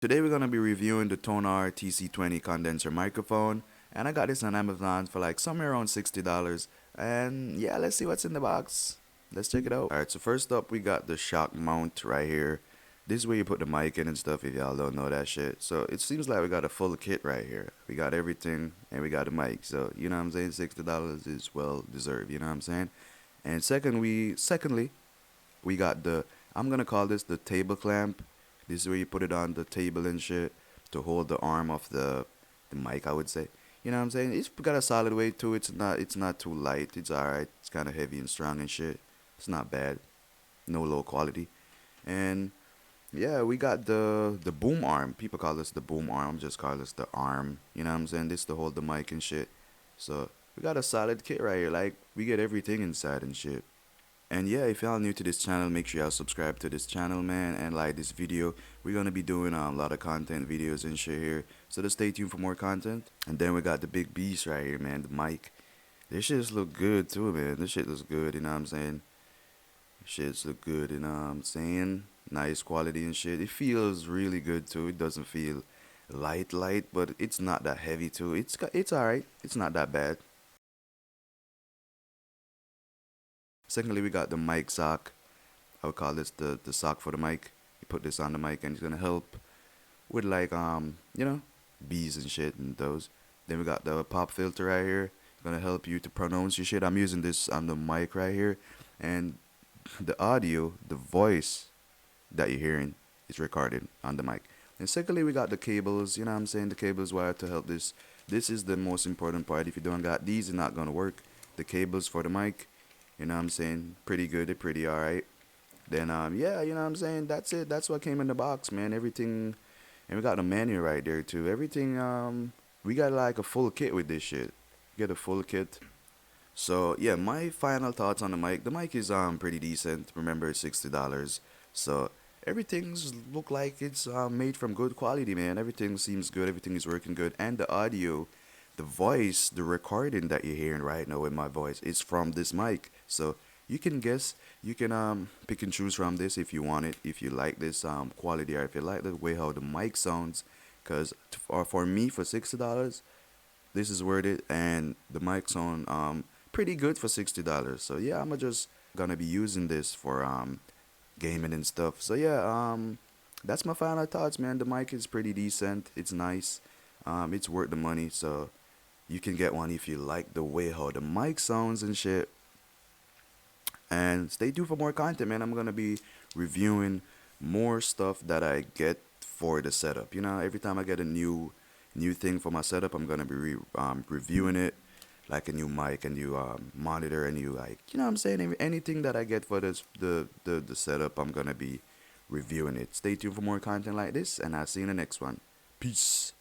Today we're gonna be reviewing the Tonor TC20 condenser microphone, and I got this on Amazon for like somewhere around $60. And yeah, let's see what's in the box. Let's check it out. Alright, so first up we got the shock mount right here. This is where you put the mic in and stuff if y'all don't know that shit. So it seems like we got a full kit right here. We got everything and we got the mic. So you know what I'm saying? $60 is well deserved, you know what I'm saying? And secondly, we got the, I'm gonna call this the table clamp. This is where you put it on the table and shit to hold the arm of the mic, I would say. You know what I'm saying? It's got a solid weight to it. It's not too light. It's alright. It's kind of heavy and strong and shit. It's not bad. No low quality. And yeah, we got the boom arm. People call this the boom arm. Just call this the arm. You know what I'm saying? This to hold the mic and shit. So we got a solid kit right here. Like we get everything inside and shit. And yeah, if y'all new to this channel, make sure y'all subscribe to this channel, man, and like this video. We're gonna be doing a lot of content videos and shit here, so just stay tuned for more content. And then we got the big beast right here, man, the mic. This shit just look good too, man. This shit looks good, you know what I'm saying? Shit's look good, you know what I'm saying? Nice quality and shit. It feels really good too. It doesn't feel light, but it's not that heavy too. It's alright. It's not that bad. Secondly, we got the mic sock. I would call this the sock for the mic. You put this on the mic and it's gonna help with like bees and shit and those. Then we got the pop filter right here. It's gonna help you to pronounce your shit. I'm using this on the mic right here, and the audio, the voice that you're hearing is recorded on the mic. And secondly, we got the cables. You know what I'm saying? The cables wired to help this. This is the most important part. If you don't got these, it's not gonna work. The cables for the mic. You know what I'm saying? Pretty good. They're pretty alright. Then yeah, you know what I'm saying? That's it. That's what came in the box, man. Everything, and we got the menu right there too. Everything we got like a full kit with this shit. Get a full kit. So yeah, my final thoughts on the mic. The mic is pretty decent. Remember it's $60. So everything's look like it's made from good quality, man. Everything seems good. Everything is working good. And the audio, the voice, the recording that you're hearing right now with my voice is from this mic. So you can guess, you can pick and choose from this if you want it, if you like this quality, or if you like the way how the mic sounds. Cause for me, for $60, this is worth it, and the mic sound pretty good for $60. So yeah, I'm just gonna be using this for gaming and stuff. So yeah, that's my final thoughts, man. The mic is pretty decent. It's nice. It's worth the money. So you can get one if you like the way how the mic sounds and shit. And stay tuned for more content, man. I'm gonna be reviewing more stuff that I get for the setup. You know, every time I get a new thing for my setup, I'm gonna be reviewing it, like a new mic, a new monitor, a new, like, you know what I'm saying, anything that I get for this the setup, I'm gonna be reviewing it. Stay tuned for more content like this, and I'll see you in the next one. Peace.